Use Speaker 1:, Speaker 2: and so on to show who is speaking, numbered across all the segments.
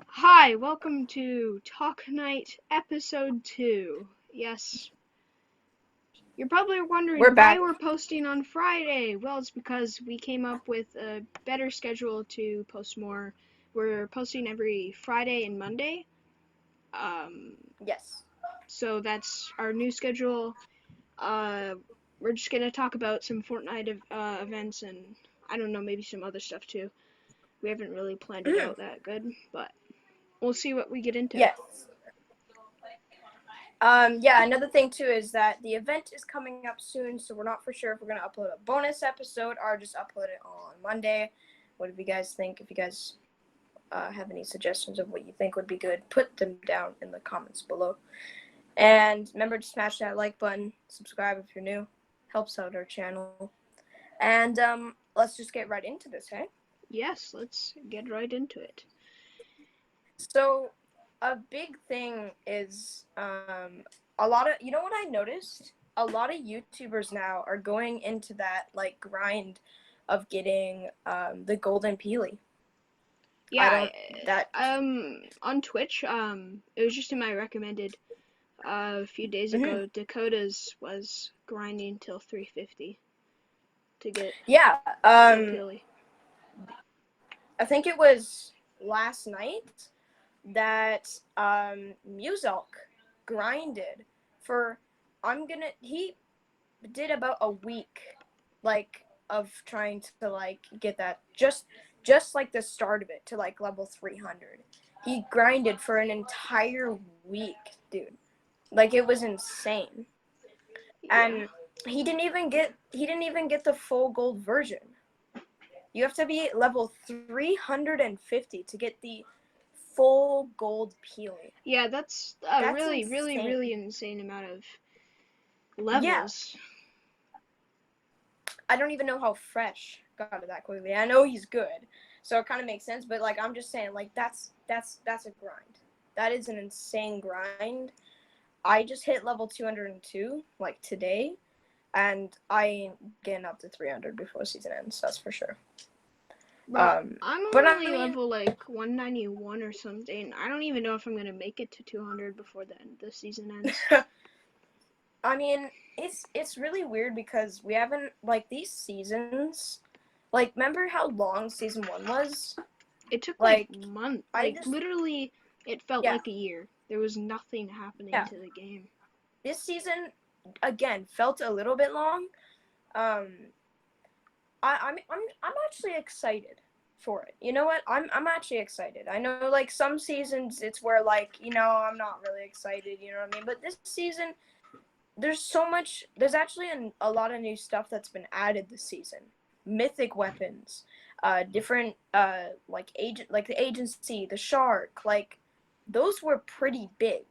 Speaker 1: Hi, welcome to TalkNite episode 2. Yes, you're probably
Speaker 2: We're
Speaker 1: wondering why
Speaker 2: back.
Speaker 1: we're posting on Friday. Well, it's because we came up with a better schedule to post more. We're posting every Friday and Monday. Um,
Speaker 2: Yes.
Speaker 1: so that's our new schedule. We're just gonna talk about some Fortnite events and I don't know, maybe some other stuff too. We haven't really planned it
Speaker 2: Mhm.
Speaker 1: out that good, but we'll see what we get into.
Speaker 2: Yes. Yeah, another thing too is that the event is coming up soon, so we're not for sure if we're gonna upload a bonus episode or just upload it on Monday. What do you guys think? If you guys have any suggestions of what you think would be good, put them down in the comments below. And remember to smash that like button, subscribe if you're new, helps out our channel. And let's just get right into this, hey?
Speaker 1: Yes, let's get right into it.
Speaker 2: So a big thing is a lot of what I noticed? A lot of YouTubers now are going into that like grind of getting the golden peely. I
Speaker 1: Yeah,
Speaker 2: don't that
Speaker 1: on Twitch, it was just in my recommended a few days
Speaker 2: mhm.
Speaker 1: ago. Dakota's was grinding till 350 to get
Speaker 2: Yeah,
Speaker 1: gold pilly.
Speaker 2: I think it was last night that Muzalk grinded for he did about a week like of trying to like get that just like the start of it to like level 300. He grinded for an entire week, dude. Like it was insane.
Speaker 1: Yeah.
Speaker 2: And he didn't even get the full gold version. You have to be level 350 to get the full gold peely.
Speaker 1: Yeah, that's a
Speaker 2: That's
Speaker 1: really, really,
Speaker 2: insane.
Speaker 1: really insane amount of
Speaker 2: Yeah,
Speaker 1: levels.
Speaker 2: I don't even know how Fresh got it that quickly. I know he's good, so it kind of makes sense. But like, I'm just saying, like, that's a grind. That is an insane grind. I just hit level 202 like today, and I ain't getting up to 300 before season ends. That's for sure.
Speaker 1: Bro, I'm
Speaker 2: But I
Speaker 1: only
Speaker 2: mean,
Speaker 1: level like 191 or something. I don't even know if I'm gonna make it to 200 before the season ends.
Speaker 2: I mean, it's really weird because we haven't like these seasons. Like, remember how long season 1 was?
Speaker 1: It took like
Speaker 2: Like,
Speaker 1: month,
Speaker 2: I
Speaker 1: like
Speaker 2: just
Speaker 1: literally, it felt
Speaker 2: yeah
Speaker 1: like a year. There was nothing happening
Speaker 2: yeah.
Speaker 1: to the game.
Speaker 2: This season again felt a little bit long. Um, I'm actually excited for it. You know what? I'm actually excited. I know like some seasons it's where like I'm not really excited. You know what I mean? But this season there's so much. There's actually a lot of new stuff that's been added this season. Mythic weapons, different like the agency, the shark, like those were pretty big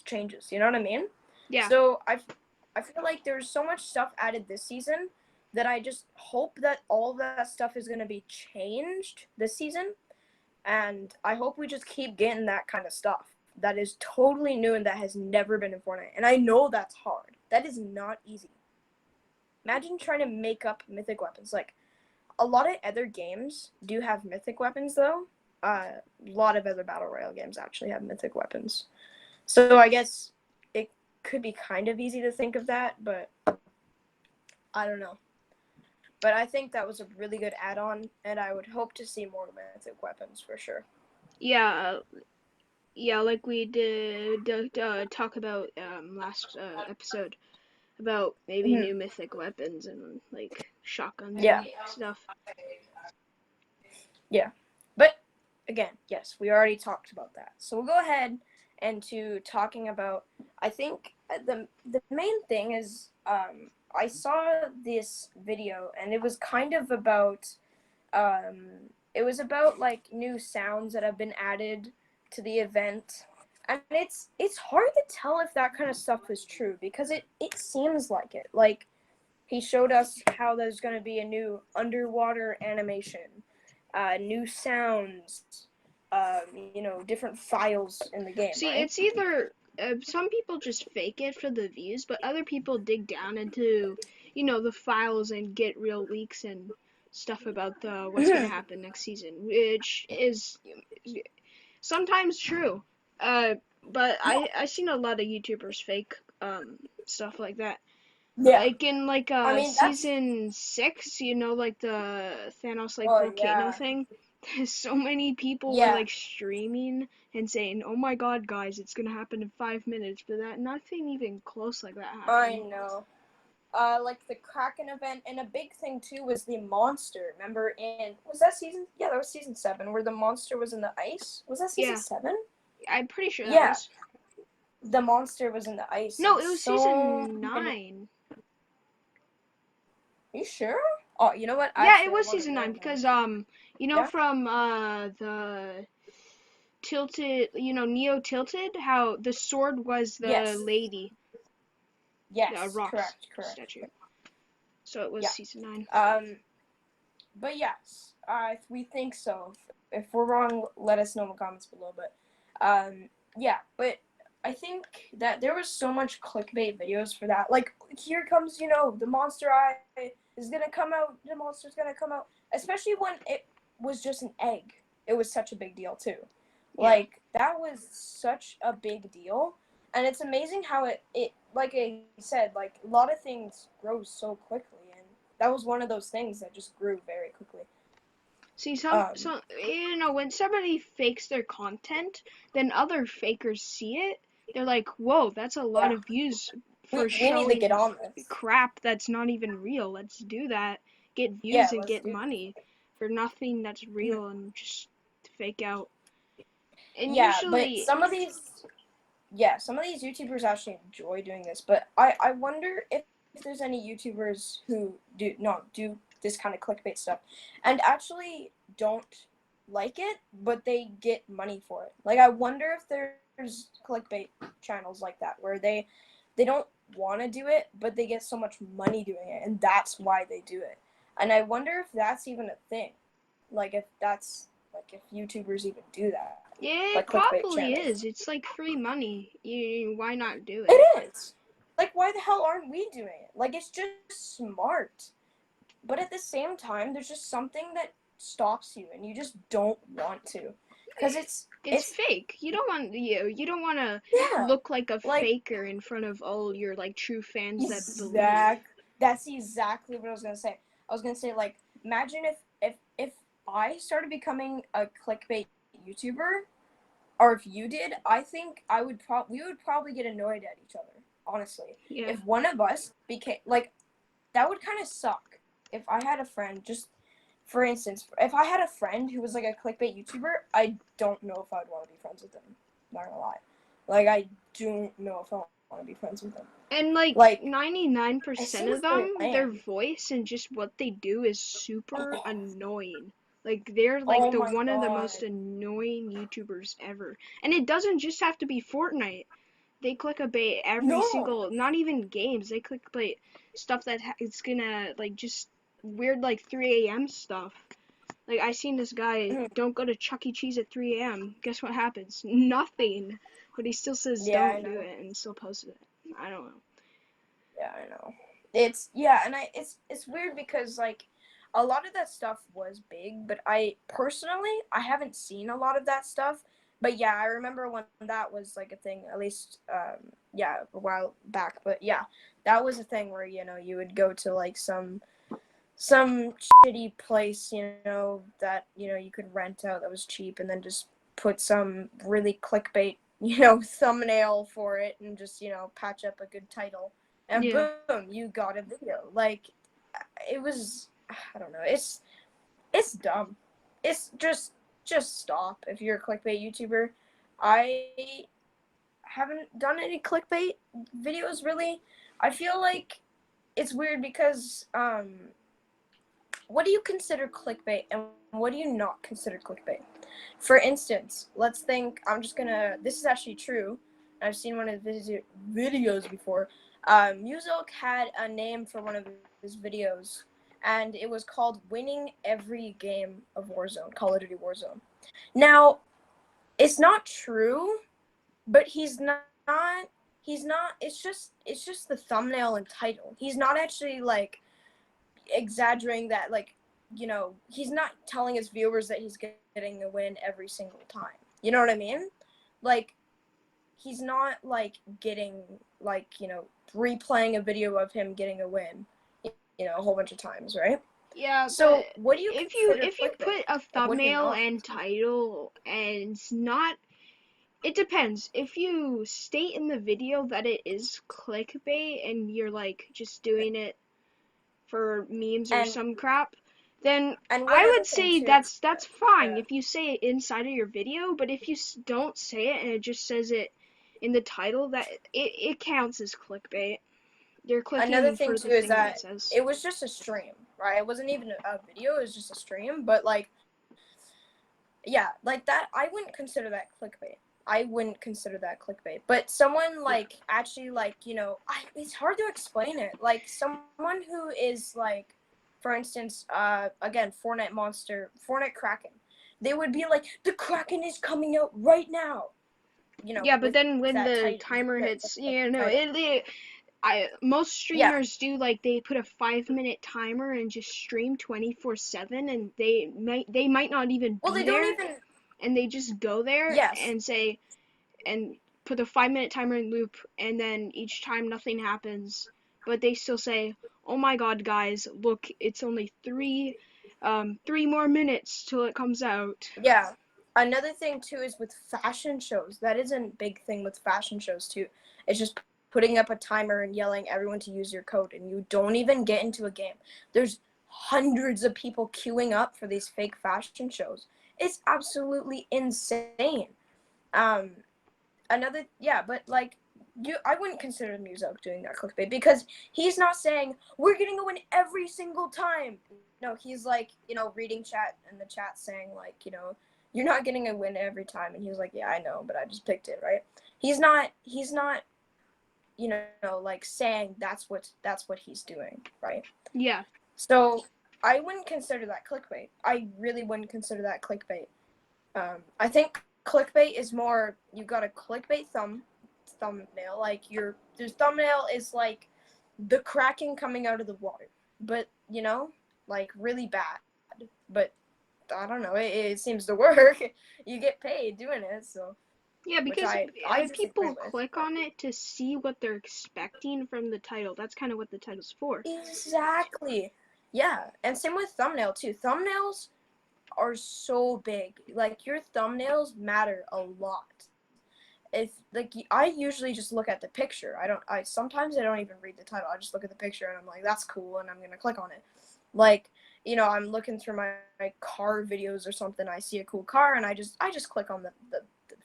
Speaker 2: changes. You know what I mean?
Speaker 1: Yeah,
Speaker 2: So I feel like there's so much stuff added this season that I just hope that all of that stuff is gonna be changed this season, and I hope we just keep getting that kind of stuff that is totally new and that has never been in Fortnite. And I know that's hard. That is not easy. Imagine trying to make up mythic weapons. Like a lot of other games do have mythic weapons though. A lot of other battle royale games actually have mythic weapons. So I guess it could be kind of easy to think of that, but I don't know. But I think that was a really good add-on, and I would hope to see more mythic weapons for sure.
Speaker 1: yeah, yeah. Like we did talk about last episode about maybe
Speaker 2: Mm-hmm.
Speaker 1: new mythic weapons and like shotguns
Speaker 2: Yeah.
Speaker 1: and stuff.
Speaker 2: Yeah. But again, yes, we already talked about that. So we'll go ahead and to talking about I think the main thing is I saw this video and it was kind of about like new sounds that have been added to the event. And it's hard to tell if that kind of stuff is true because it seems like it. Like he showed us how there's going to be a new underwater animation, new sounds, different files in the game,
Speaker 1: See,
Speaker 2: right?
Speaker 1: it's either some people just fake it for the views, but other people dig down into, the files and get real leaks and stuff about the what's gonna happen next season, which is sometimes true. But I seen a lot of YouTubers fake stuff like that.
Speaker 2: Yeah.
Speaker 1: Like in like
Speaker 2: I mean, that's.
Speaker 1: season 6, like the Thanos like
Speaker 2: Oh,
Speaker 1: volcano
Speaker 2: yeah.
Speaker 1: thing. So many people were
Speaker 2: Yeah,
Speaker 1: like streaming and saying, "Oh my God, guys, it's gonna happen in 5 minutes," but that nothing even close like that
Speaker 2: I
Speaker 1: happened.
Speaker 2: know. Like the Kraken event, and a big thing too was the monster. Remember was that season? Yeah, that was season 7, where the monster was in the ice. Was that season
Speaker 1: Yeah,
Speaker 2: 7?
Speaker 1: I'm pretty sure that
Speaker 2: Yeah,
Speaker 1: was.
Speaker 2: the monster was in the ice,
Speaker 1: No,
Speaker 2: and
Speaker 1: it was
Speaker 2: so
Speaker 1: season
Speaker 2: many.
Speaker 1: 9.
Speaker 2: Are you sure? Oh, you know what?
Speaker 1: Yeah, it
Speaker 2: Actually, I
Speaker 1: was
Speaker 2: want to
Speaker 1: season 9
Speaker 2: know now.
Speaker 1: because
Speaker 2: Yeah.
Speaker 1: from the Tilted, Neo Tilted, how the sword was the
Speaker 2: Yes.
Speaker 1: lady, the
Speaker 2: Yes.
Speaker 1: rocks
Speaker 2: Correct. Correct.
Speaker 1: statue. So it was
Speaker 2: Yeah.
Speaker 1: season 9.
Speaker 2: But yes, we think so. If we're wrong, let us know in the comments below. But, yeah. But I think that there was so much clickbait videos for that. Like, here comes, the monster eye is gonna come out. The monster's gonna come out. Especially when it was just an egg. It was such a big deal too.
Speaker 1: Yeah.
Speaker 2: Like, that was such a big deal. And it's amazing how it like I said, like, a lot of things grow so quickly, and that was one of those things that just grew very quickly.
Speaker 1: See,
Speaker 2: Um,
Speaker 1: when somebody fakes their content, then other fakers see it. They're like, "Whoa, that's a lot
Speaker 2: yeah,
Speaker 1: of views
Speaker 2: we
Speaker 1: for
Speaker 2: we need to get
Speaker 1: showing
Speaker 2: on this.
Speaker 1: crap that's not even real. Let's do that. Get
Speaker 2: Yeah,
Speaker 1: views and
Speaker 2: let's
Speaker 1: get
Speaker 2: do
Speaker 1: money for nothing that's
Speaker 2: this.
Speaker 1: real and just fake out." And
Speaker 2: Yeah, but
Speaker 1: usually,
Speaker 2: some of these YouTubers actually enjoy doing this. But I wonder if there's any YouTubers who do this kind of clickbait stuff, and actually don't like it, but they get money for it. Like, I wonder if there's clickbait channels like that where they don't want to do it, but they get so much money doing it, and that's why they do it. And I wonder if that's even a thing. Like, if YouTubers even do that,
Speaker 1: yeah, it
Speaker 2: like clickbait
Speaker 1: probably
Speaker 2: channels.
Speaker 1: is. It's like free money. Why not do it?
Speaker 2: It is. Like, why the hell aren't we doing it? Like, it's just smart. But at the same time, there's just something that stops you, and you just don't want to, because
Speaker 1: It's
Speaker 2: it's
Speaker 1: fake. You don't want to
Speaker 2: yeah,
Speaker 1: look like a
Speaker 2: like
Speaker 1: faker in front of all your like true fans that believe.
Speaker 2: exact. That's exactly what I was gonna say. I was gonna say, like, imagine if I started becoming a clickbait YouTuber, or if you did, I think we would probably get annoyed at each other. Honestly,
Speaker 1: Yeah.
Speaker 2: if one of us became like, that would kind of suck. If I had a friend, just for instance, if I had a friend who was like a clickbait YouTuber, I don't know if I'd want to be friends with them. Not gonna lie, like, I don't know if I want to be friends with them.
Speaker 1: And like
Speaker 2: Like, it
Speaker 1: 99% of
Speaker 2: seems really
Speaker 1: them, their
Speaker 2: lame.
Speaker 1: voice and just what they do is super annoying. Like they're like
Speaker 2: Oh
Speaker 1: the
Speaker 2: my
Speaker 1: one of the most
Speaker 2: god.
Speaker 1: annoying YouTubers ever. And it doesn't just have to be Fortnite. They click a bait every
Speaker 2: No.
Speaker 1: single, not even games. They click bait stuff that it's gonna like just weird like 3 a.m. stuff. Like I seen this guy don't go to Chuck E. Cheese at 3 a.m. Guess what happens? Nothing. But he still says
Speaker 2: Yeah, I
Speaker 1: don't do
Speaker 2: know.
Speaker 1: it and still posts it. I don't know.
Speaker 2: Yeah, I know. It's yeah, and it's weird because, like, a lot of that stuff was big, but I personally I haven't seen a lot of that stuff. But yeah, I remember when that was like a thing, at least yeah, a while back. But yeah, that was a thing where, you would go to like some shitty place, that you could rent out that was cheap, and then just put some really clickbait, thumbnail for it, and just, patch up a good title, and
Speaker 1: Yeah.
Speaker 2: boom, you got a video. Like, it was, I don't know, it's dumb. It's just stop if you're a clickbait YouTuber. I haven't done any clickbait videos really. I feel like it's weird because what do you consider clickbait and what do you not consider clickbait? For instance, let's think, this is actually true. I've seen one of his videos before. Muzilk had a name for one of his videos, and it was called Winning Every Game of Warzone, Call of Duty Warzone. Now, it's not true, but it's just the thumbnail and title. He's not actually, like, exaggerating that, like, he's not telling his viewers that he's getting a win every single time. You know what I mean? Like, he's not, like, getting, like, replaying a video of him getting a win, a whole bunch of times, right?
Speaker 1: Yeah,
Speaker 2: So,
Speaker 1: but
Speaker 2: what do you
Speaker 1: if you
Speaker 2: consider clickbait?
Speaker 1: put a
Speaker 2: Like, what do you
Speaker 1: thumbnail
Speaker 2: not?
Speaker 1: and title and it's not, it depends. If you state in the video that it is clickbait and you're like just doing it for memes or
Speaker 2: And
Speaker 1: some crap, then
Speaker 2: one
Speaker 1: I
Speaker 2: other
Speaker 1: would
Speaker 2: thing
Speaker 1: say
Speaker 2: too.
Speaker 1: that's fine
Speaker 2: Yeah.
Speaker 1: if you say it inside of your video. But if you don't say it and it just says it in the title, that it counts as clickbait. They're
Speaker 2: Another
Speaker 1: clicking
Speaker 2: thing
Speaker 1: for
Speaker 2: too
Speaker 1: the
Speaker 2: is
Speaker 1: thing that it
Speaker 2: that
Speaker 1: says.
Speaker 2: it was just a stream, right? It wasn't even a video, it was just a stream. But, like, yeah, like that, I wouldn't consider that clickbait. I wouldn't consider that clickbait. But someone,
Speaker 1: Yeah.
Speaker 2: like, actually, like, it's hard to explain it. Like, someone who is, like, for instance, again, Fortnite Kraken. They would be like, the Kraken is coming out right now.
Speaker 1: Yeah, but
Speaker 2: With
Speaker 1: then when
Speaker 2: that
Speaker 1: the
Speaker 2: title,
Speaker 1: timer
Speaker 2: the
Speaker 1: hits,
Speaker 2: title.
Speaker 1: most
Speaker 2: Yeah.
Speaker 1: streamers do, like, they put a 5 minute timer and just stream 24/7, and they might not even
Speaker 2: Well,
Speaker 1: be
Speaker 2: they don't
Speaker 1: there,
Speaker 2: even.
Speaker 1: and they just go there
Speaker 2: Yes.
Speaker 1: and say and put the 5 minute timer in loop, and then each time nothing happens, but they still say, "Oh my God, guys, look, it's only 3 more minutes till it comes out."
Speaker 2: Yeah. Another thing too is with fashion shows. That is a big thing with fashion shows too. It's just putting up a timer and yelling everyone to use your code, and you don't even get into a game. There's hundreds of people queuing up for these fake fashion shows. It's absolutely insane. Um, but, like, I wouldn't consider Muzo doing that clickbait because he's not saying we're getting a win every single time. No, he's like, reading chat, and the chat saying, like, you're not getting a win every time, and he's like, yeah, I know, but I just picked it, right? He's not like, saying that's what he's doing, right?
Speaker 1: Yeah.
Speaker 2: So I wouldn't consider that clickbait. I really wouldn't consider that clickbait. I think clickbait is more, you got a clickbait thumbnail, like your thumbnail is like the Kraken coming out of the water, but like really bad. But I don't know, it seems to work. You get paid doing it, so
Speaker 1: Yeah,
Speaker 2: which
Speaker 1: because
Speaker 2: I disagree
Speaker 1: people
Speaker 2: with.
Speaker 1: click
Speaker 2: But
Speaker 1: on it to see what they're expecting from the title. That's kind of what the title's for.
Speaker 2: exactly, yeah, and same with thumbnail too. Thumbnails are so big. Like, your thumbnails matter a lot. If, like, I usually just look at the picture. I sometimes I don't even read the title. I just look at the picture and I'm like, that's cool, and I'm gonna click on it. Like, I'm looking through my car videos or something. I see a cool car and I just click on the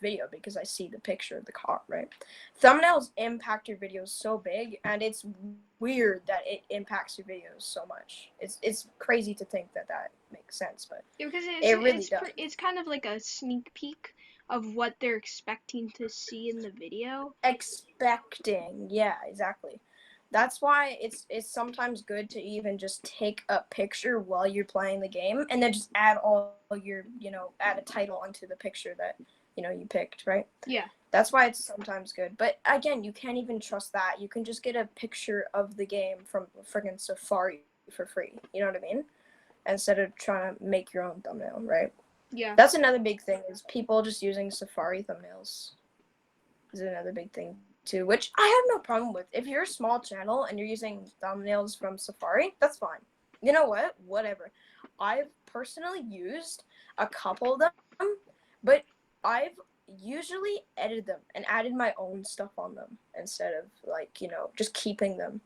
Speaker 2: video because I see the picture of the car, right? Thumbnails impact your videos so big, and it's weird that it impacts your videos so much. It's crazy to think that makes sense, but
Speaker 1: Yeah, because
Speaker 2: it really does.
Speaker 1: it's kind of like a sneak peek of what they're expecting to see in the video.
Speaker 2: Expecting, yeah, exactly. That's why it's sometimes good to even just take a picture while you're playing the game, and then just add all your, add a title onto the picture that you picked, right?
Speaker 1: Yeah.
Speaker 2: That's why it's sometimes good. But again, you can't even trust that. You can just get a picture of the game from friggin' Safari for free. You know what I mean? Instead of trying to make your own thumbnail, right?
Speaker 1: Yeah.
Speaker 2: That's another big thing, is people just using Safari thumbnails is another big thing too, which I have no problem with. If you're a small channel and you're using thumbnails from Safari, that's fine. You know what? Whatever. I've personally used a couple of them, but I've usually edited them and added my own stuff on them instead of, like, just keeping them.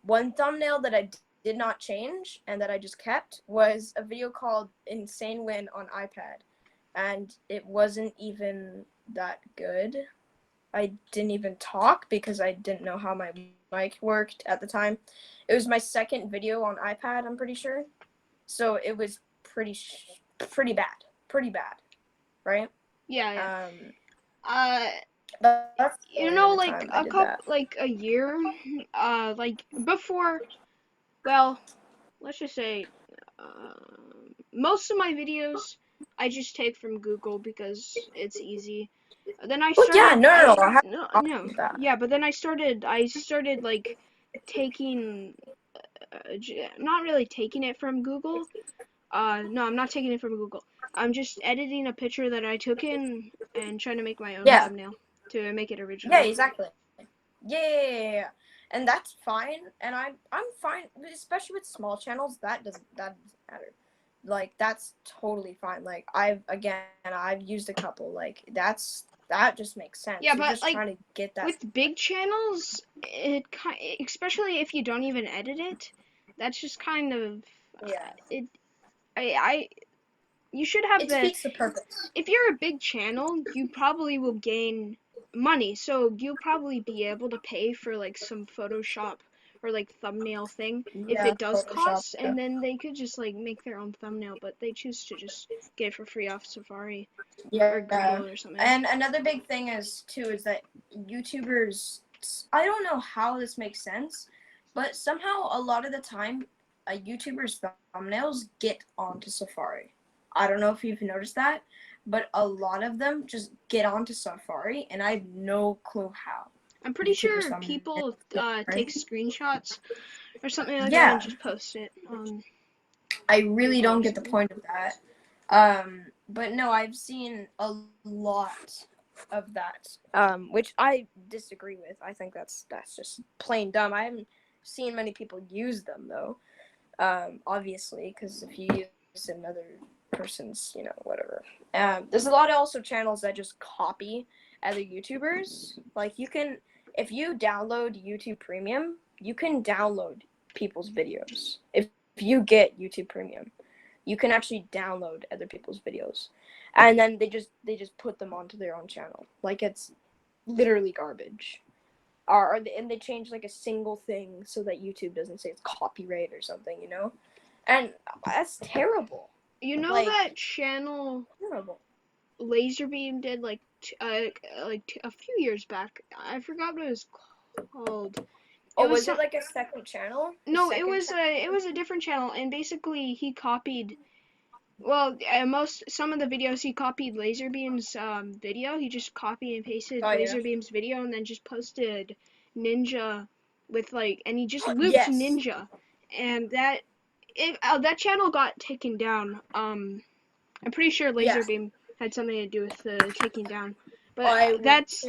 Speaker 2: One thumbnail that I did not change and that I just kept was a video called Insane Win on iPad, and it wasn't even that good. I didn't even talk because I didn't know how my mic worked at the time. It was my second video on iPad, I'm pretty sure. So it was pretty bad, right?
Speaker 1: Yeah, yeah.
Speaker 2: Um,
Speaker 1: Uh,
Speaker 2: but that's the only other
Speaker 1: like
Speaker 2: time I
Speaker 1: a
Speaker 2: did that.
Speaker 1: couple, like a year, like before. Well, let's just say, most of my videos I just take from Google because it's easy. Then
Speaker 2: Well, yeah, no, I have
Speaker 1: no,
Speaker 2: a problem
Speaker 1: no,
Speaker 2: with that.
Speaker 1: yeah, but then I started like taking not really taking it from Google. No, I'm not taking it from Google. I'm just editing a picture that I took in and trying to make my own
Speaker 2: Yeah.
Speaker 1: thumbnail to make it
Speaker 2: Yeah,
Speaker 1: original.
Speaker 2: exactly. Yeah. And that's fine. And I'm fine, especially with small channels. That doesn't matter. Like that's totally fine. Like I've used a couple. Like that just makes sense.
Speaker 1: Yeah,
Speaker 2: You're
Speaker 1: but
Speaker 2: just
Speaker 1: like
Speaker 2: trying to get that.
Speaker 1: with big channels, especially if you don't even edit it, that's just kind of
Speaker 2: Yeah.
Speaker 1: it. I you should have
Speaker 2: It
Speaker 1: the
Speaker 2: defeats the purpose.
Speaker 1: if you're a big channel, you probably will gain money. So you'll probably be able to pay for like some Photoshop or like thumbnail thing if
Speaker 2: Yeah,
Speaker 1: it does
Speaker 2: Photoshop.
Speaker 1: cost,
Speaker 2: Yeah.
Speaker 1: and then they could just like make their own thumbnail, but they choose to just get it for free off Safari or
Speaker 2: Yeah.
Speaker 1: Google or something.
Speaker 2: And another big thing is that YouTubers, I don't know how this makes sense, but somehow a lot of the time a YouTuber's thumbnails get onto Safari. I don't know if you've noticed that, but a lot of them just get onto Safari and I have no clue how.
Speaker 1: I'm pretty
Speaker 2: YouTubers
Speaker 1: sure
Speaker 2: thumbnails
Speaker 1: people
Speaker 2: get,
Speaker 1: take
Speaker 2: right?
Speaker 1: screenshots or something like that and
Speaker 2: Yeah,
Speaker 1: just post it on
Speaker 2: I really
Speaker 1: Google
Speaker 2: don't
Speaker 1: or
Speaker 2: get the
Speaker 1: something.
Speaker 2: point of that. But no, I've seen a lot of that, which I disagree with. I think that's just plain dumb. I haven't seen many people use them though. Obviously, because if you use another person's, whatever. There's a lot of also channels that just copy other YouTubers. Like you can, if you download YouTube Premium, you can download people's videos. If you get YouTube Premium, you can actually download other people's videos, and then they just put them onto their own channel. Like it's literally garbage. And they change like a single thing so that YouTube doesn't say it's copyright or something. And that's terrible.
Speaker 1: You know
Speaker 2: Like
Speaker 1: that channel
Speaker 2: terrible.
Speaker 1: Laserbeam did a few years back. I forgot what it was called. It
Speaker 2: Oh,
Speaker 1: was
Speaker 2: was
Speaker 1: some
Speaker 2: it like a second channel? A
Speaker 1: no,
Speaker 2: second
Speaker 1: it was a different channel, and basically he copied. Well, some of the videos he copied Laserbeam's video. He just copied and pasted
Speaker 2: Oh yeah.
Speaker 1: Laserbeam's video, and then just posted Ninja with and he just looped
Speaker 2: Yes.
Speaker 1: Ninja, and that channel got taken down. I'm pretty sure
Speaker 2: Yeah.
Speaker 1: Laserbeam had something to do with the taking down, but
Speaker 2: I would.
Speaker 1: that's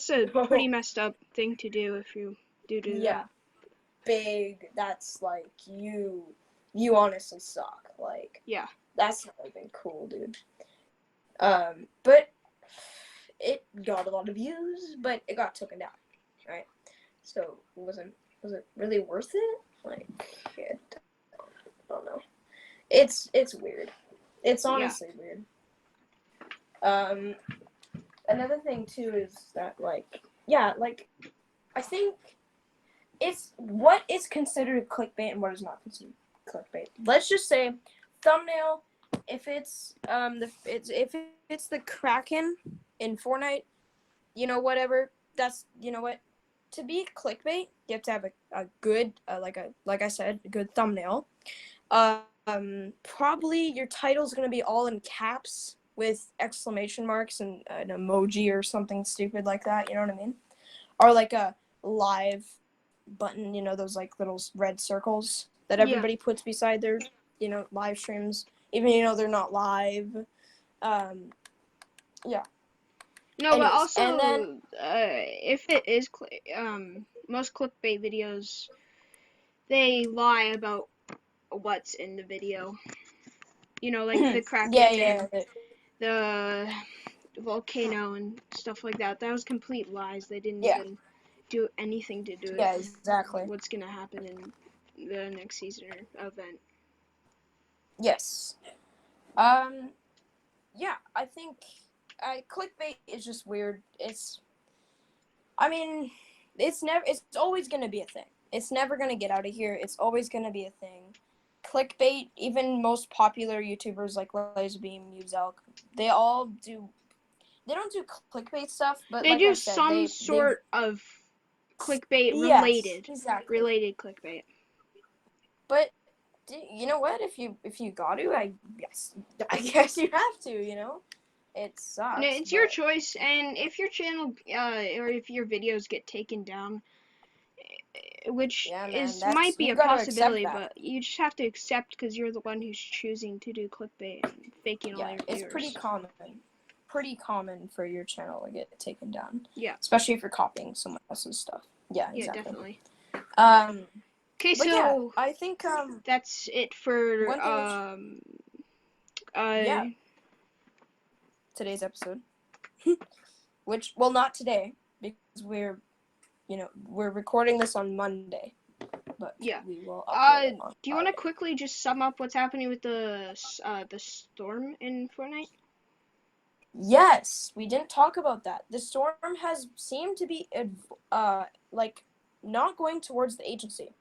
Speaker 1: a pretty messed up thing to do if you do
Speaker 2: Yeah.
Speaker 1: that.
Speaker 2: Big. That's like you. You honestly suck. Like
Speaker 1: Yeah.
Speaker 2: that's not even cool, dude. But it got a lot of views, but it got taken down, right? So was it really worth it? Like, I don't know. It's weird. It's
Speaker 1: Yeah.
Speaker 2: honestly weird. Um, Another thing too is that I think it's what is considered clickbait and what is not considered clickbait. Let's just say thumbnail. If it's if it's the Kraken in Fortnite, whatever. That's what. To be clickbait, you have to have a good like I said, a good thumbnail. Probably your title's gonna be all in caps with exclamation marks and an emoji or something stupid like that. You know what I mean? Or like a live button. Those like little red circles that
Speaker 1: Yeah.
Speaker 2: everybody puts beside their live streams, even they're not live. Um, yeah.
Speaker 1: No, but
Speaker 2: Anyways, and then
Speaker 1: also if it is most clickbait videos, they lie about what's in the video. Like the
Speaker 2: yeah,
Speaker 1: Kraken
Speaker 2: yeah,
Speaker 1: and the volcano and stuff like that. That was complete lies. They didn't
Speaker 2: yeah,
Speaker 1: even do anything to do with
Speaker 2: yeah, exactly.
Speaker 1: what's gonna happen in the next season or event.
Speaker 2: Yes. Yeah, I think clickbait is just weird. I mean, it's always gonna be a thing. It's never gonna get out of here. It's always gonna be a thing. Clickbait, even most popular YouTubers like Laserbeam, Muzelk, they all do. They don't do clickbait stuff, but
Speaker 1: They
Speaker 2: like I
Speaker 1: do
Speaker 2: said,
Speaker 1: some
Speaker 2: they
Speaker 1: sort of clickbait
Speaker 2: yes, exactly.
Speaker 1: related clickbait.
Speaker 2: But you know what? If you got to, I guess you have to. It
Speaker 1: No,
Speaker 2: sucks,
Speaker 1: it's your
Speaker 2: but
Speaker 1: choice, and if your channel or if your videos get taken down, which
Speaker 2: Yeah, man,
Speaker 1: is might be
Speaker 2: you
Speaker 1: a
Speaker 2: gotta accept
Speaker 1: possibility,
Speaker 2: that.
Speaker 1: but you just have to accept because you're the one who's choosing to do clickbait and faking all
Speaker 2: Yeah,
Speaker 1: your
Speaker 2: it's
Speaker 1: viewers.
Speaker 2: pretty common for your channel to get taken down.
Speaker 1: Yeah.
Speaker 2: Especially if you're copying someone else's stuff. Yeah,
Speaker 1: Yeah,
Speaker 2: exactly.
Speaker 1: definitely.
Speaker 2: Um,
Speaker 1: Okay,
Speaker 2: but yeah,
Speaker 1: so
Speaker 2: I think
Speaker 1: that's it for
Speaker 2: one thing yeah, today's episode. Which, well, not today because we're recording this on Monday, but
Speaker 1: yeah.
Speaker 2: we will upload it on
Speaker 1: Do you want to
Speaker 2: Friday.
Speaker 1: quickly just sum up what's happening with the storm in Fortnite?
Speaker 2: Yes, we didn't talk about that. The storm has seemed to be like not going towards the agency.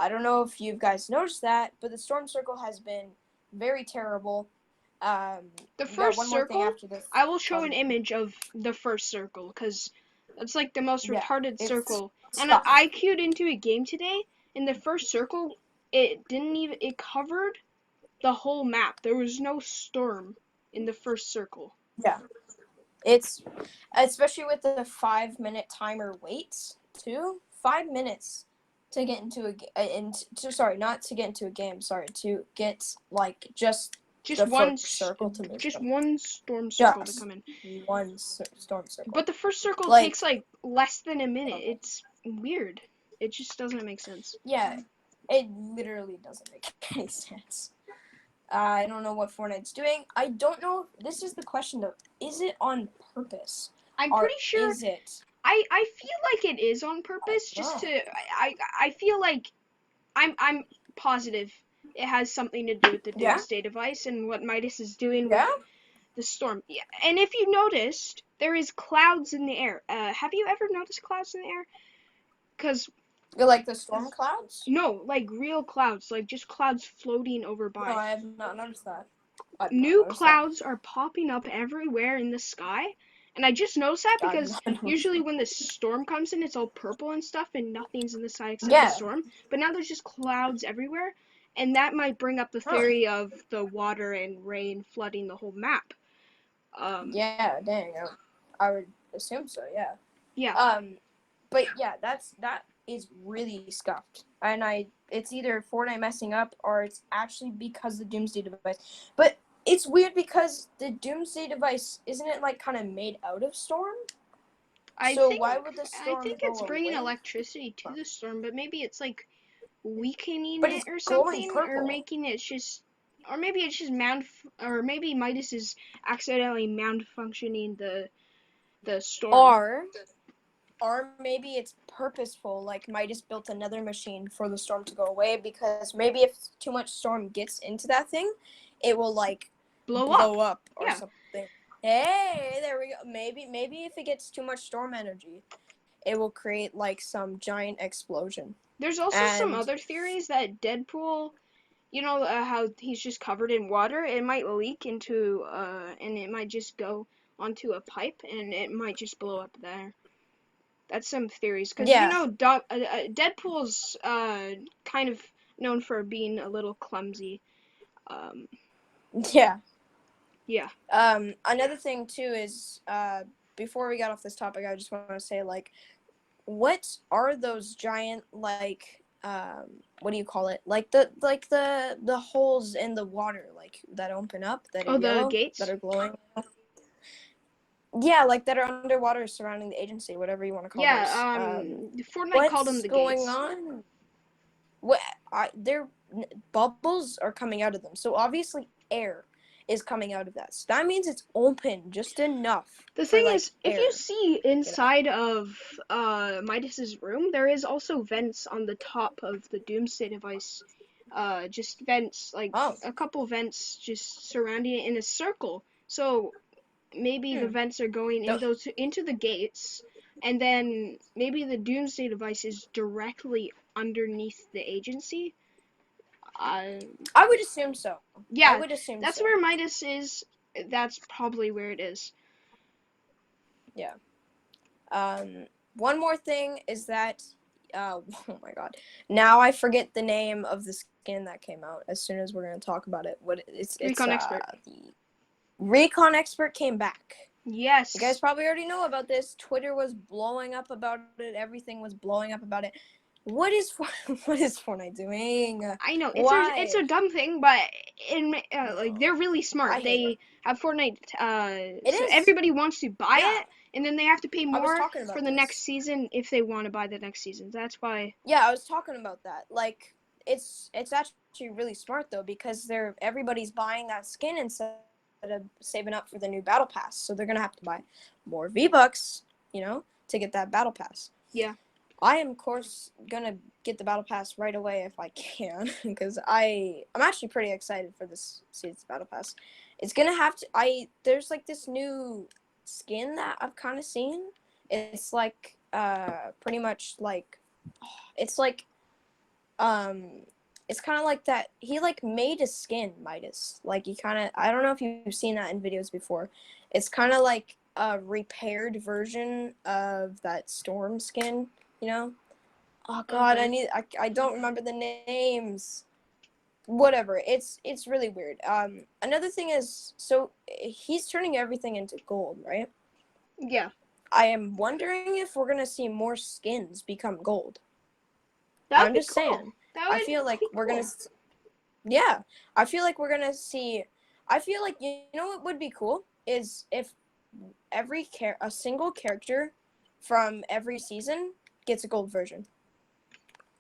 Speaker 2: I don't know if you guys noticed that, but the storm circle has been very terrible.
Speaker 1: The
Speaker 2: Yeah,
Speaker 1: first
Speaker 2: one more thing
Speaker 1: circle,
Speaker 2: after this.
Speaker 1: I will show an image of the first circle because it's like the most
Speaker 2: Yeah,
Speaker 1: retarded
Speaker 2: it's
Speaker 1: circle. And
Speaker 2: stuff.
Speaker 1: I queued into a game today. In the first circle, it covered the whole map. There was no storm in the first circle.
Speaker 2: Yeah, it's especially with the 5-minute timer waits too. 5 minutes to get into sorry, not to get into a game. Sorry, to get like just
Speaker 1: Just
Speaker 2: the
Speaker 1: one,
Speaker 2: first circle to move.
Speaker 1: just one storm circle to
Speaker 2: Just
Speaker 1: come in.
Speaker 2: one storm circle.
Speaker 1: But the first circle
Speaker 2: Like,
Speaker 1: takes like less than a minute. It's weird. It just doesn't make sense.
Speaker 2: yeah, it literally doesn't make any sense. I don't know what Fortnite's doing. I don't know. This is the question though. Is it on purpose?
Speaker 1: I'm
Speaker 2: Or
Speaker 1: pretty sure.
Speaker 2: is it?
Speaker 1: I feel like it is on purpose, just
Speaker 2: No.
Speaker 1: to. I feel like I'm positive it has something to do with the
Speaker 2: Yeah?
Speaker 1: Doomsday device and what Midas is doing with
Speaker 2: Yeah?
Speaker 1: the storm. Yeah, and if you noticed, there is clouds in the air. Have you ever noticed clouds in the air? Cause
Speaker 2: You like the storm clouds?
Speaker 1: no, like real clouds, like just clouds floating over
Speaker 2: No,
Speaker 1: by.
Speaker 2: I have not noticed that. I've not
Speaker 1: New
Speaker 2: noticed that.
Speaker 1: clouds are popping up everywhere in the sky. And I just noticed that
Speaker 2: I've
Speaker 1: because
Speaker 2: not noticed
Speaker 1: usually
Speaker 2: that.
Speaker 1: when the storm comes in, it's all purple and stuff, and nothing's in the sky except the
Speaker 2: Yeah.
Speaker 1: storm. But now there's just clouds everywhere, and that might bring up the
Speaker 2: Huh.
Speaker 1: theory of the water and rain flooding the whole map.
Speaker 2: Yeah, dang. I would assume so, yeah.
Speaker 1: Yeah.
Speaker 2: But yeah, that is really scuffed. And it's either Fortnite messing up or it's actually because the Doomsday device. But it's weird because the Doomsday device, isn't it like kind of made out of storm? So why would the storm go
Speaker 1: it's bringing
Speaker 2: away?
Speaker 1: electricity to the storm, but maybe it's like weakening
Speaker 2: But
Speaker 1: it
Speaker 2: it's
Speaker 1: or
Speaker 2: glowing
Speaker 1: something, or
Speaker 2: purple.
Speaker 1: making it just, or maybe it's just or maybe Midas is accidentally malfunctioning the storm.
Speaker 2: Or maybe it's purposeful, like Midas built another machine for the storm to go away because maybe if too much storm gets into that thing, it will like blow up or
Speaker 1: Yeah.
Speaker 2: something. Hey, there we go. Maybe if it gets too much storm energy, it will create like some giant explosion.
Speaker 1: There's also some other theories that Deadpool, you know, how he's just covered in water, it might leak into and it might just go onto a pipe and it might just blow up there. That's some theories, because you
Speaker 2: Yeah.
Speaker 1: know, Deadpool's kind of known for being a little clumsy.
Speaker 2: Yeah.
Speaker 1: Yeah.
Speaker 2: Another thing too is before we got off this topic, I just want to say like, what are those giant like what do you call it? Like the holes in the water like that open up that are yellow,
Speaker 1: the gates
Speaker 2: that are glowing. Yeah, like that are underwater surrounding the agency, whatever you want to call those.
Speaker 1: Fortnite called them the
Speaker 2: going
Speaker 1: gates.
Speaker 2: on? What? Bubbles are coming out of them, so obviously air is coming out of that. So that means it's open just enough.
Speaker 1: The thing
Speaker 2: like,
Speaker 1: is, if you see inside of Midas's room, there is also vents on the top of the Doomsday device. Just vents, like a couple vents just surrounding it in a circle. So maybe the vents are going into the gates, and then maybe the Doomsday device is directly underneath the agency.
Speaker 2: I would assume so.
Speaker 1: Yeah,
Speaker 2: I would assume
Speaker 1: that's
Speaker 2: so.
Speaker 1: where Midas is. That's probably where it is.
Speaker 2: Yeah. One more thing is that, oh my god, now I forget the name of the skin that came out. As soon as we're gonna talk about it,
Speaker 1: Recon Expert.
Speaker 2: The Recon Expert came back.
Speaker 1: Yes.
Speaker 2: You guys probably already know about this. Twitter was blowing up about it. Everything was blowing up about it. What is what is Fortnite doing?
Speaker 1: I know it's
Speaker 2: Why?
Speaker 1: a dumb thing, but like
Speaker 2: No,
Speaker 1: they're really smart.
Speaker 2: I hate it.
Speaker 1: They have Fortnite,
Speaker 2: It
Speaker 1: so
Speaker 2: is.
Speaker 1: everybody wants to buy
Speaker 2: Yeah,
Speaker 1: it, and then they have to pay
Speaker 2: I was
Speaker 1: more
Speaker 2: talking
Speaker 1: for
Speaker 2: about
Speaker 1: the next
Speaker 2: this.
Speaker 1: season if they want to buy the next season. That's why.
Speaker 2: Yeah, I was talking about that. Like, it's actually really smart though because everybody's buying that skin instead of saving up for the new battle pass. So they're gonna have to buy more V-Bucks, to get that battle pass.
Speaker 1: Yeah.
Speaker 2: I am, of course, gonna get the battle pass right away if I can, because I'm actually pretty excited for this season's battle pass. It's gonna have to. There's like this new skin that I've kind of seen. It's like pretty much like it's like um it's kind of like that he like made a skin Midas. Like he kind of I don't know if you've seen that in videos before. It's kind of like a repaired version of that Storm skin, you know? Oh god,
Speaker 1: Okay.
Speaker 2: I don't remember the names. Whatever. It's really weird. Another thing is so he's turning everything into gold, right?
Speaker 1: Yeah.
Speaker 2: I am wondering if we're going to see more skins become gold.
Speaker 1: That would
Speaker 2: I'm
Speaker 1: be
Speaker 2: just
Speaker 1: cool.
Speaker 2: saying.
Speaker 1: That
Speaker 2: I
Speaker 1: would
Speaker 2: feel like
Speaker 1: be
Speaker 2: we're going
Speaker 1: cool.
Speaker 2: to yeah, I feel like we're going to see I feel like you know what would be cool is if a single character from every season gets a gold version.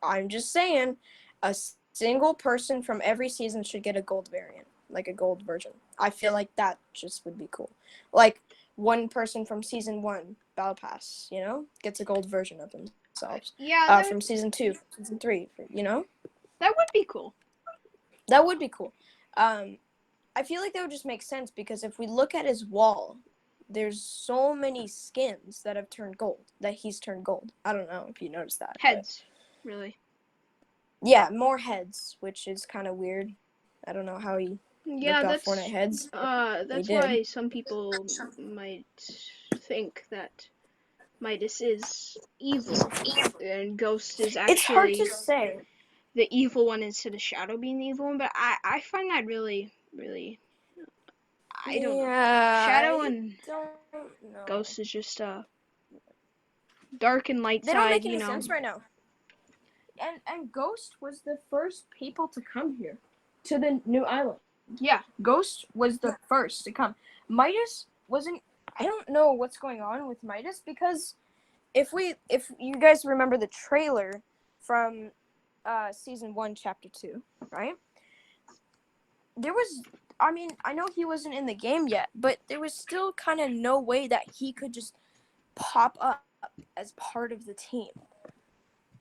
Speaker 2: I'm just saying, a single person from every season should get a gold variant, like a gold version. I feel like that just would be cool. Like one person from season 1 Battle Pass, gets a gold version of themselves.
Speaker 1: Yeah,
Speaker 2: From season 2, season 3,
Speaker 1: that would be cool.
Speaker 2: that would be cool. I feel like that would just make sense because if we look at his wall, there's so many skins that have turned gold, that he's turned gold. I don't know if you noticed that.
Speaker 1: Heads, really.
Speaker 2: Yeah, more heads, which is kind of weird. I don't know how he
Speaker 1: Yeah,
Speaker 2: got Fortnite heads. He
Speaker 1: that's
Speaker 2: did.
Speaker 1: why some people might think that Midas is evil, and Ghost is
Speaker 2: It's hard to
Speaker 1: actually
Speaker 2: say.
Speaker 1: the evil one instead of Shadow being the evil one. But I find that really, really, I don't know.
Speaker 2: Yeah,
Speaker 1: Shadow
Speaker 2: I
Speaker 1: and
Speaker 2: don't know.
Speaker 1: Ghost is just dark and light
Speaker 2: They don't
Speaker 1: side,
Speaker 2: make any sense right now. And Ghost was the first people to come here, to the new island.
Speaker 1: Yeah.
Speaker 2: Ghost was the first to come. Midas wasn't. I don't know what's going on with Midas because if you guys remember the trailer from season 1 chapter 2, right? There was I know he wasn't in the game yet, but there was still kind of no way that he could just pop up as part of the team.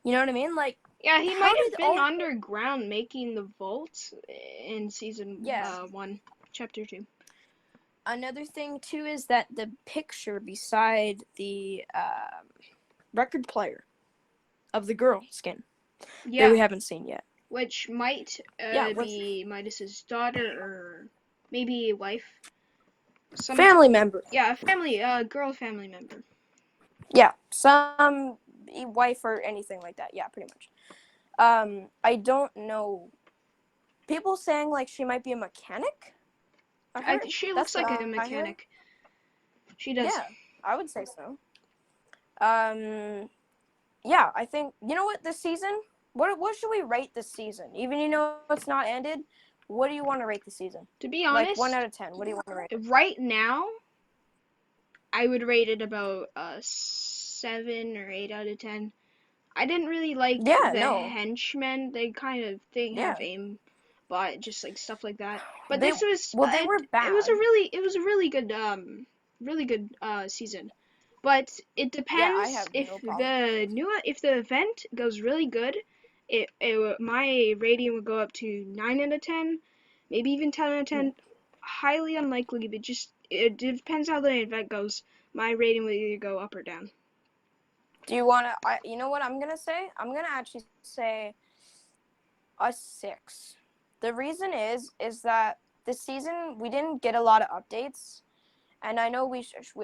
Speaker 2: You know what I mean? Like
Speaker 1: Yeah, he
Speaker 2: how
Speaker 1: might
Speaker 2: did
Speaker 1: have been
Speaker 2: all
Speaker 1: underground making the vault in season
Speaker 2: Yeah.
Speaker 1: 1, chapter 2.
Speaker 2: Another thing too is that the picture beside the record player of the girl skin that we haven't seen yet.
Speaker 1: Which might be Midas's daughter or maybe a wife.
Speaker 2: Family member.
Speaker 1: Yeah, a girl family member.
Speaker 2: Yeah, some wife or anything like that. Yeah, pretty much. I don't know. People saying like she might be a mechanic.
Speaker 1: She looks
Speaker 2: That's what
Speaker 1: like a
Speaker 2: I heard.
Speaker 1: mechanic. She does.
Speaker 2: Yeah, I would say so. Yeah, I think you know what this season. What should we rate this season? Even it's not ended. What do you want to rate the season?
Speaker 1: To be honest,
Speaker 2: like 1 out of 10. What do you want to rate it?
Speaker 1: Right now, I would rate it about 7 or 8 out of 10. I didn't really like the henchmen. They kind of have aim, but just like stuff like that. But this was
Speaker 2: they were bad.
Speaker 1: It was a really good season. But it depends if if the event goes really good, my rating would go up to 9 out of 10, maybe even 10 out of 10. Highly unlikely, but it depends how the event goes. My rating will either go up or down.
Speaker 2: Do you want to? You know what I'm gonna say? I'm gonna actually say a 6. The reason is that this season we didn't get a lot of updates, and I know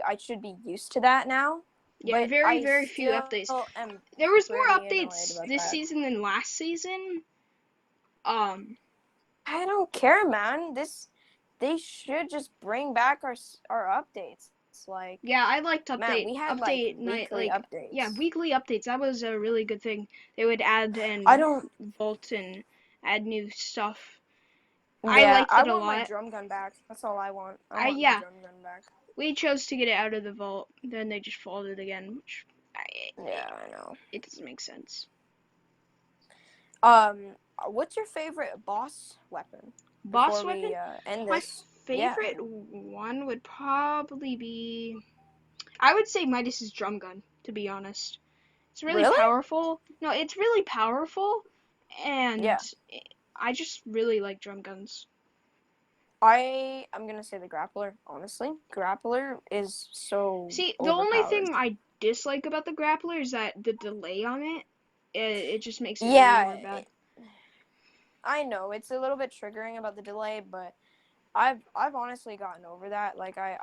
Speaker 2: I should be used to that now.
Speaker 1: Yeah,
Speaker 2: but
Speaker 1: very few updates. There was more updates this season than last season.
Speaker 2: I don't care, man. They should just bring back our updates. Like,
Speaker 1: Yeah, I liked
Speaker 2: man, we had like
Speaker 1: update night,
Speaker 2: weekly
Speaker 1: like, yeah,
Speaker 2: updates.
Speaker 1: weekly updates. That was a really good thing. They would add
Speaker 2: I
Speaker 1: and
Speaker 2: don't.
Speaker 1: vault and add new stuff. I
Speaker 2: Yeah,
Speaker 1: liked
Speaker 2: I
Speaker 1: it a
Speaker 2: want my
Speaker 1: lot.
Speaker 2: drum gun back. That's all I want. I
Speaker 1: I
Speaker 2: want my
Speaker 1: Yeah,
Speaker 2: drum gun back.
Speaker 1: we chose to get it out of the vault. Then they just folded again, which
Speaker 2: Yeah, I know.
Speaker 1: it doesn't make sense.
Speaker 2: What's your favorite boss weapon?
Speaker 1: Boss
Speaker 2: Before
Speaker 1: weapon?
Speaker 2: we end
Speaker 1: My
Speaker 2: this. Yeah.
Speaker 1: favorite one would probably be, I would say Midas's drum gun, to be honest. It's really
Speaker 2: Really?
Speaker 1: powerful. No, it's really powerful, and
Speaker 2: Yeah.
Speaker 1: I just really like drum guns.
Speaker 2: I'm gonna say the grappler. Honestly, grappler is so
Speaker 1: See, the only
Speaker 2: overpowered.
Speaker 1: thing I dislike about the grappler is that the delay on it just makes it really
Speaker 2: Yeah,
Speaker 1: more bad.
Speaker 2: I know it's a little bit triggering about the delay, but I've honestly gotten over that. Like I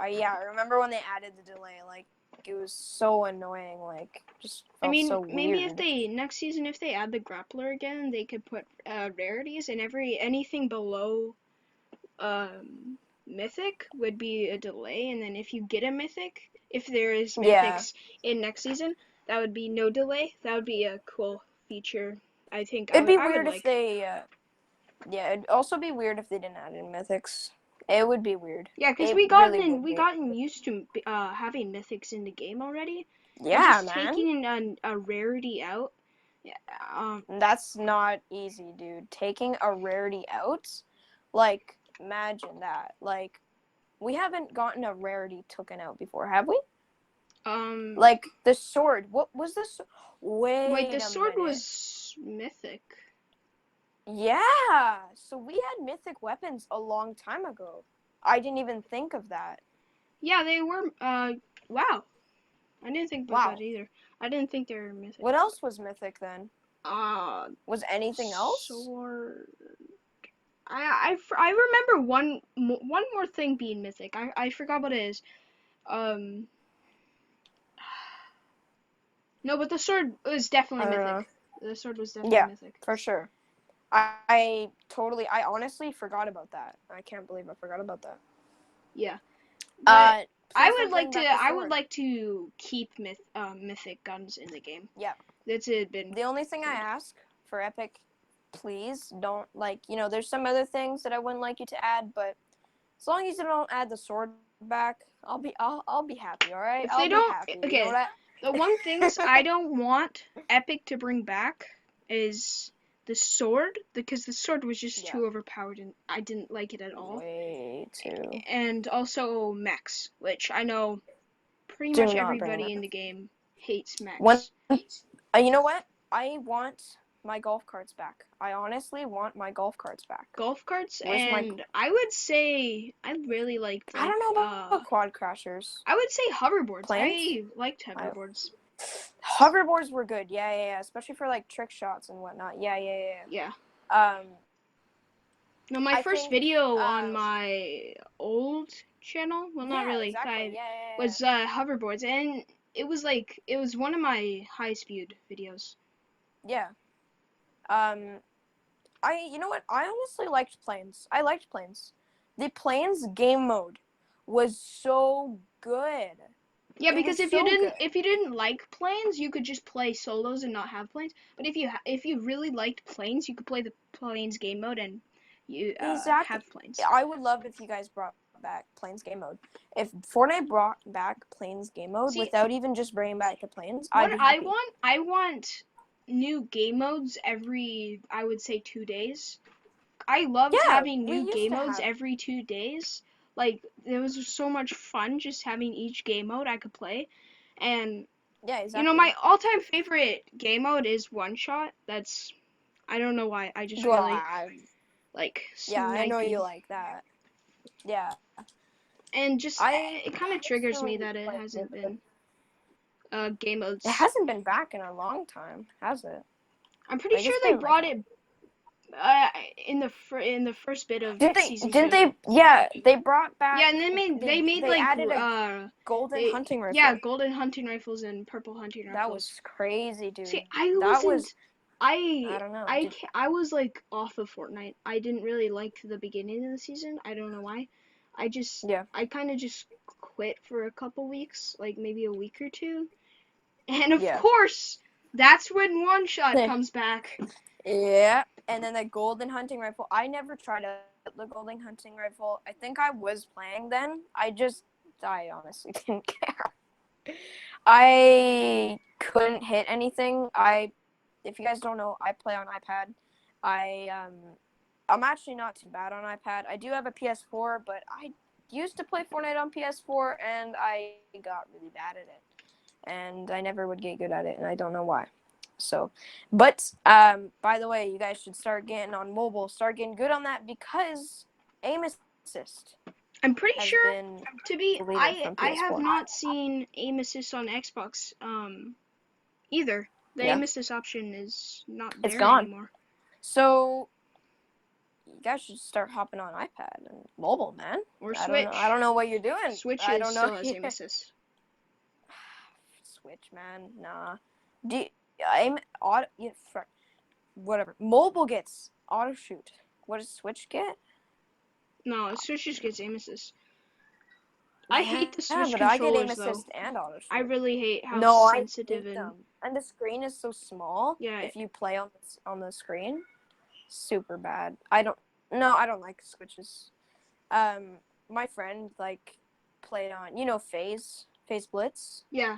Speaker 2: remember when they added the delay. Like it was so annoying. Like just
Speaker 1: I
Speaker 2: felt
Speaker 1: mean,
Speaker 2: so
Speaker 1: maybe if
Speaker 2: weird.
Speaker 1: they next season, if they add the grappler again, they could put rarities, and anything below mythic would be a delay, and then if you get a mythic, if there is
Speaker 2: Yeah,
Speaker 1: mythics in next season, that would be no delay. That would be a cool feature. I think
Speaker 2: it'd be
Speaker 1: I would
Speaker 2: weird if
Speaker 1: like.
Speaker 2: they. Yeah, it'd also be weird if they didn't add in mythics. It would be weird.
Speaker 1: Yeah, because
Speaker 2: It really would
Speaker 1: we
Speaker 2: be.
Speaker 1: gotten used to having mythics in the game already, and
Speaker 2: Yeah,
Speaker 1: just
Speaker 2: man.
Speaker 1: taking a rarity out. Yeah,
Speaker 2: That's not easy, dude. Taking a rarity out, like imagine that. Like we haven't gotten a rarity taken out before, have we?
Speaker 1: um,
Speaker 2: Like the sword. What was this?
Speaker 1: wait,
Speaker 2: Wait
Speaker 1: the
Speaker 2: a
Speaker 1: sword
Speaker 2: minute.
Speaker 1: was mythic.
Speaker 2: Yeah. So we had mythic weapons a long time ago. I didn't even think of that.
Speaker 1: Yeah, they were. Wow, I didn't think about that
Speaker 2: Wow.
Speaker 1: either. I didn't think they were mythic.
Speaker 2: What else was mythic then?
Speaker 1: Uh,
Speaker 2: Was anything else?
Speaker 1: sword. I remember one more thing being mythic. I forgot what it is. Um, no, but the sword was definitely
Speaker 2: I don't know.
Speaker 1: mythic. The sword was definitely
Speaker 2: Yeah,
Speaker 1: mythic.
Speaker 2: for sure. I honestly forgot about that. I can't believe I forgot about that.
Speaker 1: Yeah, but
Speaker 2: Please don't bring back the
Speaker 1: I would
Speaker 2: sword.
Speaker 1: like to keep mythic guns in the game.
Speaker 2: Yeah.
Speaker 1: That's it been
Speaker 2: The only thing I ask for Epic, please don't there's some other things that I wouldn't like you to add, but as long as you don't add the sword back, I'll be happy, all right?
Speaker 1: if
Speaker 2: I'll
Speaker 1: they
Speaker 2: be
Speaker 1: don't.
Speaker 2: happy. You know
Speaker 1: Okay,
Speaker 2: what
Speaker 1: the one things I don't want Epic to bring back is the sword, because the sword was just
Speaker 2: Yeah.
Speaker 1: too overpowered and I didn't like it at all.
Speaker 2: Way too.
Speaker 1: And also mechs, which I know pretty
Speaker 2: Do
Speaker 1: much
Speaker 2: not bring
Speaker 1: everybody
Speaker 2: that.
Speaker 1: in the game hates
Speaker 2: When
Speaker 1: mechs.
Speaker 2: you know what? I want my golf carts back. I honestly want my golf carts back.
Speaker 1: Golf carts,
Speaker 2: Where's my
Speaker 1: and I would say I really liked
Speaker 2: I don't know about quad crashers.
Speaker 1: I would say hoverboards.
Speaker 2: Planes?
Speaker 1: I liked hoverboards.
Speaker 2: Hoverboards were good. Yeah. Especially for like trick shots and whatnot. Yeah.
Speaker 1: Yeah.
Speaker 2: Um,
Speaker 1: No, my
Speaker 2: I
Speaker 1: first
Speaker 2: think.
Speaker 1: video on my old channel, well, not
Speaker 2: Yeah,
Speaker 1: really,
Speaker 2: exactly. Yeah.
Speaker 1: was hoverboards, and it was one of my highest viewed videos.
Speaker 2: Yeah. You know what? I honestly liked planes. I liked planes. The planes game mode was so good.
Speaker 1: Yeah,
Speaker 2: It
Speaker 1: because
Speaker 2: was so good.
Speaker 1: if you didn't like planes, you could just play solos and not have planes. But if you really liked planes, you could play the planes game mode and you
Speaker 2: Exactly.
Speaker 1: have planes.
Speaker 2: I would love if you guys brought back planes game mode. If Fortnite brought back planes game mode
Speaker 1: See,
Speaker 2: without even just bringing back the planes,
Speaker 1: what
Speaker 2: I'd be happy.
Speaker 1: I want new game modes every, I would say, 2 days. I loved having
Speaker 2: we
Speaker 1: new
Speaker 2: used
Speaker 1: game
Speaker 2: to
Speaker 1: modes
Speaker 2: have.
Speaker 1: every 2 days. Like, there was so much fun just having each game mode I could play. And,
Speaker 2: Yeah, exactly.
Speaker 1: you know, my all-time favorite game mode is One Shot. That's, I don't know why, I just really like sniping.
Speaker 2: Yeah, I know you like that. Yeah.
Speaker 1: And just, it kind of triggers me
Speaker 2: personally
Speaker 1: that it
Speaker 2: like
Speaker 1: hasn't
Speaker 2: it.
Speaker 1: been game modes.
Speaker 2: It hasn't been back in a long time, has it?
Speaker 1: I'm pretty
Speaker 2: Like,
Speaker 1: sure
Speaker 2: it's
Speaker 1: they
Speaker 2: been
Speaker 1: brought
Speaker 2: like
Speaker 1: it in the first bit of season 2.
Speaker 2: didn't they yeah, they brought back.
Speaker 1: Yeah, and they made
Speaker 2: they
Speaker 1: like
Speaker 2: added a golden hunting rifle.
Speaker 1: Yeah, golden hunting rifles and purple hunting rifles.
Speaker 2: That was crazy, dude.
Speaker 1: See,
Speaker 2: I don't know.
Speaker 1: I was like off of Fortnite. I didn't really like the beginning of the season. I don't know why. I kind of just quit for a couple weeks, like maybe a week or two. And of
Speaker 2: Yeah.
Speaker 1: course, that's when One Shot comes back.
Speaker 2: Yeah, and then the golden hunting rifle. I never tried out the golden hunting rifle. I think I was playing then. I honestly didn't care. I couldn't hit anything. If you guys don't know, I play on iPad. I'm actually not too bad on iPad. I do have a PS4, but I used to play Fortnite on PS4, and I got really bad at it, and I never would get good at it, and I don't know why. So, but by the way, you guys should start getting on mobile. Start getting good on that because aim assist
Speaker 1: I'm pretty
Speaker 2: has
Speaker 1: sure
Speaker 2: been
Speaker 1: to be
Speaker 2: deleted from
Speaker 1: I have
Speaker 2: PS4.
Speaker 1: not seen aim assist on Xbox either. The
Speaker 2: Yeah,
Speaker 1: aim assist option is not
Speaker 2: it's
Speaker 1: there
Speaker 2: gone.
Speaker 1: anymore.
Speaker 2: So you guys should start hopping on iPad and mobile, man.
Speaker 1: Or
Speaker 2: I don't know. I
Speaker 1: Switch.
Speaker 2: don't know what you're doing.
Speaker 1: Switch
Speaker 2: I
Speaker 1: is
Speaker 2: don't know.
Speaker 1: still has aim assist.
Speaker 2: Switch, man. Nah. Do aim auto? Yeah, whatever. Mobile gets auto shoot. What does Switch get?
Speaker 1: No, Switch just gets aim assist. I hate the
Speaker 2: Yeah,
Speaker 1: Switch
Speaker 2: but I get aim
Speaker 1: controllers though.
Speaker 2: assist and auto
Speaker 1: I
Speaker 2: shoot.
Speaker 1: really hate how
Speaker 2: No, I
Speaker 1: sensitive
Speaker 2: hate
Speaker 1: and
Speaker 2: them. And the screen is so small.
Speaker 1: yeah.
Speaker 2: If you play on the screen, super bad. I don't like Switches. My friend like played on Phase Blitz.
Speaker 1: Yeah,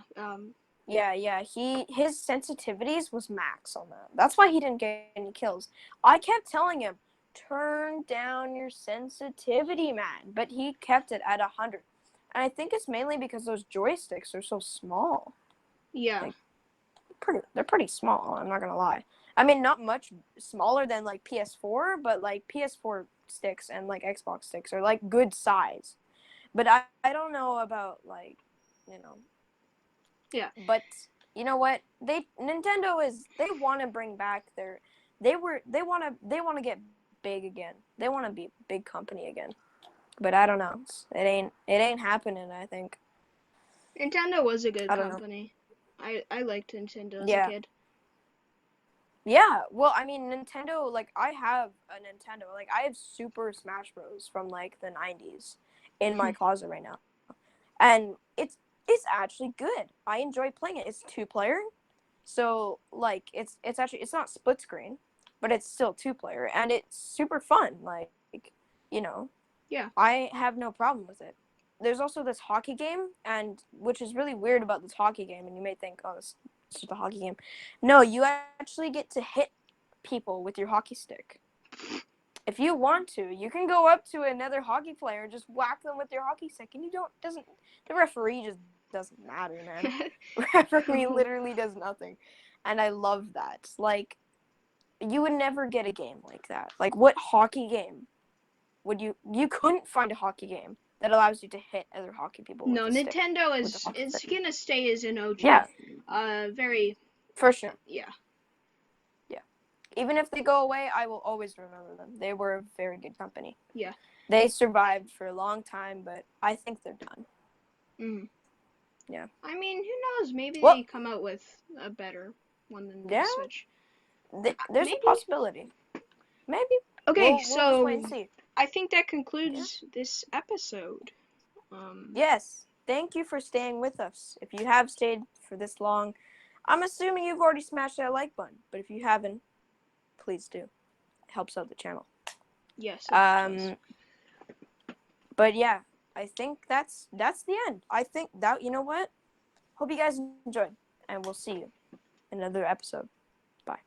Speaker 2: Yeah. His sensitivities was max on that. That's why he didn't get any kills. I kept telling him, turn down your sensitivity, man. But he kept it at 100. And I think it's mainly because those joysticks are so small.
Speaker 1: yeah.
Speaker 2: Like, they're pretty small, I'm not gonna lie. I mean, not much smaller than like PS4, but like PS4 sticks and like Xbox sticks are like good size. But I don't know about like, you know.
Speaker 1: Yeah.
Speaker 2: But you know what? Nintendo they want to bring back they want to get big again. They want to be a big company again. But I don't know. It ain't happening, I think.
Speaker 1: Nintendo was a good
Speaker 2: I don't know.
Speaker 1: company. I liked Nintendo as a
Speaker 2: Yeah.
Speaker 1: kid.
Speaker 2: Yeah, well, I mean, Nintendo, like, I have a Nintendo. Like, I have Super Smash Bros. From, like, the 90s in my closet right now. And it's actually good. I enjoy playing it. It's 2-player. So, like, it's not split screen, but it's still 2-player. And it's super fun. Like, you know,
Speaker 1: Yeah.
Speaker 2: I have no problem with it. There's also this hockey game, and which is really weird about this hockey game, and you may think, oh, it's just a hockey game. No, you actually get to hit people with your hockey stick. If you want to, you can go up to another hockey player and just whack them with your hockey stick, and the referee just doesn't matter, man. Referee literally does nothing, and I love that. Like, you would never get a game like that. Like, what hockey game would you couldn't find a hockey game that allows you to hit other hockey people
Speaker 1: No,
Speaker 2: with a stick.
Speaker 1: Nintendo
Speaker 2: With a hockey
Speaker 1: is
Speaker 2: stick.
Speaker 1: gonna stay as an OG.
Speaker 2: Yeah,
Speaker 1: Very
Speaker 2: for sure.
Speaker 1: yeah.
Speaker 2: Yeah. Even if they go away, I will always remember them. They were a very good company.
Speaker 1: Yeah.
Speaker 2: They survived for a long time, but I think they're done.
Speaker 1: Mm.
Speaker 2: Yeah.
Speaker 1: I mean, who knows? Maybe
Speaker 2: Well,
Speaker 1: they come out with a better one than
Speaker 2: yeah,
Speaker 1: the Switch.
Speaker 2: there's a
Speaker 1: Maybe.
Speaker 2: possibility. Maybe.
Speaker 1: Okay,
Speaker 2: We'll just wait
Speaker 1: so
Speaker 2: and see.
Speaker 1: I think that
Speaker 2: Yeah.
Speaker 1: concludes this episode.
Speaker 2: Yes. Thank you for staying with us. If you have stayed for this long, I'm assuming you've already smashed that like button. But if you haven't, please do. It helps out the channel.
Speaker 1: Yes. It does.
Speaker 2: But yeah, I think that's the end. I think that, you know what? Hope you guys enjoyed, and we'll see you in another episode. Bye.